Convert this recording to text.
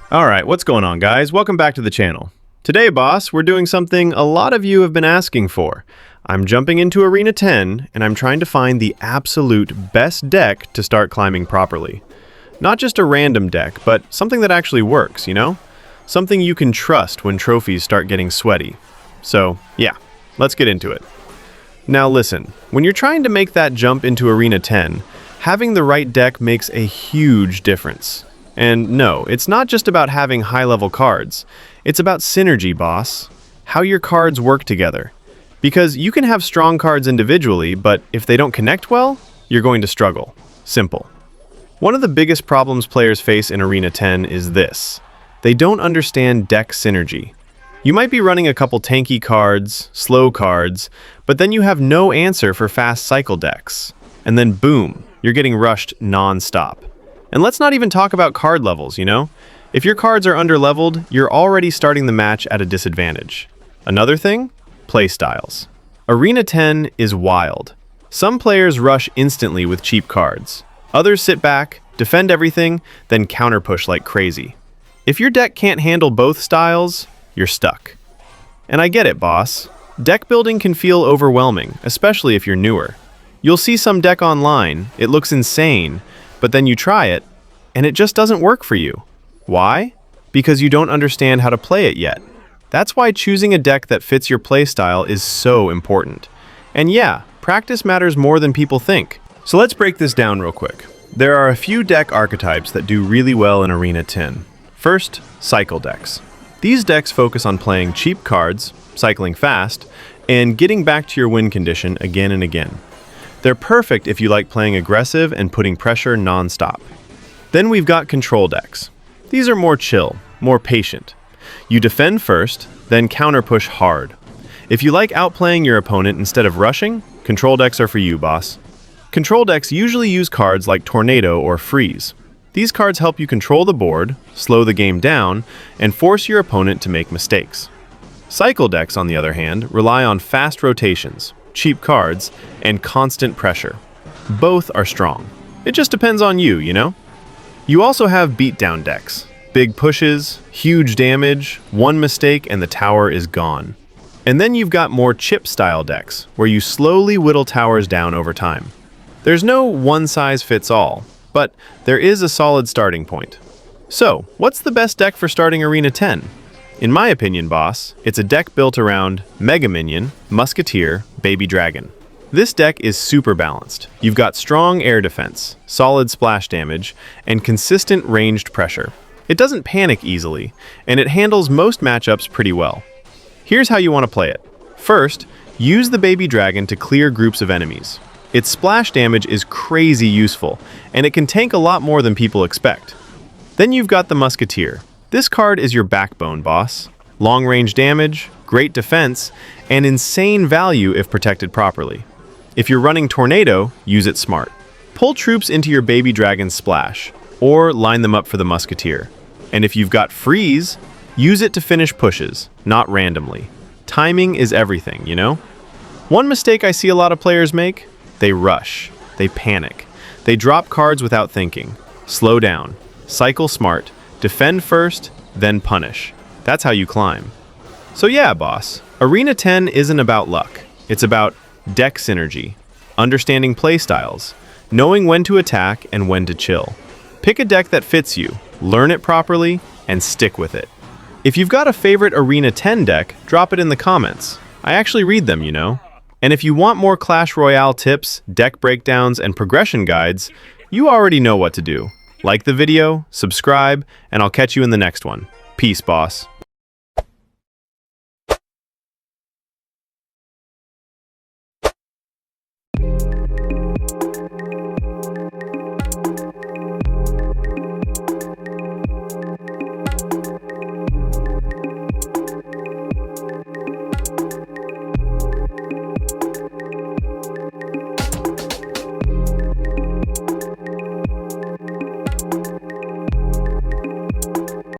Alright, what's going on, guys? Welcome back to the channel. Today, boss, we're doing something a lot of you have been asking for. I'm jumping into Arena 10, and I'm trying to find the absolute best deck to start climbing properly. Not just a random deck, but something that actually works, you know? Something you can trust when trophies start getting sweaty. So, yeah, let's get into it. Now listen, when you're trying to make that jump into Arena 10, having the right deck makes a huge difference. And no, it's not just about having high-level cards. It's about synergy, boss. How your cards work together. Because you can have strong cards individually, but if they don't connect well, you're going to struggle. Simple. One of the biggest problems players face in Arena 10 is this. They don't understand deck synergy. You might be running a couple tanky cards, slow cards, but then you have no answer for fast cycle decks. And then boom, you're getting rushed non-stop. And let's not even talk about card levels, you know? If your cards are underleveled, you're already starting the match at a disadvantage. Another thing? Playstyles. Arena 10 is wild. Some players rush instantly with cheap cards. Others sit back, defend everything, then counterpush like crazy. If your deck can't handle both styles, you're stuck. And I get it, boss. Deck building can feel overwhelming, especially if you're newer. You'll see some deck online, it looks insane, but then you try it, and it just doesn't work for you. Why? Because you don't understand how to play it yet. That's why choosing a deck that fits your playstyle is so important. And yeah, practice matters more than people think. So let's break this down real quick. There are a few deck archetypes that do really well in Arena 10. First, cycle decks. These decks focus on playing cheap cards, cycling fast, and getting back to your win condition again and again. They're perfect if you like playing aggressive and putting pressure non-stop. Then we've got control decks. These are more chill, more patient. You defend first, then counter-push hard. If you like outplaying your opponent instead of rushing, control decks are for you, boss. Control decks usually use cards like Tornado or Freeze. These cards help you control the board, slow the game down, and force your opponent to make mistakes. Cycle decks, on the other hand, rely on fast rotations, cheap cards, and constant pressure. Both are strong. It just depends on you, you know? You also have beatdown decks. Big pushes, huge damage, one mistake and the tower is gone. And then you've got more chip-style decks, where you slowly whittle towers down over time. There's no one-size-fits-all, but there is a solid starting point. So, what's the best deck for starting Arena 10? In my opinion, boss, it's a deck built around Mega Minion, Musketeer, Baby Dragon. This deck is super balanced. You've got strong air defense, solid splash damage, and consistent ranged pressure. It doesn't panic easily, and it handles most matchups pretty well. Here's how you want to play it. First, use the Baby Dragon to clear groups of enemies. Its splash damage is crazy useful, and it can tank a lot more than people expect. Then you've got the Musketeer. This card is your backbone, boss. Long-range damage, great defense, and insane value if protected properly. If you're running Tornado, use it smart. Pull troops into your Baby Dragon's splash, or line them up for the Musketeer. And if you've got Freeze, use it to finish pushes, not randomly. Timing is everything, you know? One mistake I see a lot of players make? They rush. They panic. They drop cards without thinking. Slow down. Cycle smart. Defend first, then punish. That's how you climb. So yeah, boss, Arena 10 isn't about luck. It's about deck synergy, understanding playstyles, knowing when to attack and when to chill. Pick a deck that fits you, learn it properly, and stick with it. If you've got a favorite Arena 10 deck, drop it in the comments. I actually read them, you know. And if you want more Clash Royale tips, deck breakdowns, and progression guides, you already know what to do. Like the video, subscribe, and I'll catch you in the next one. Peace, boss.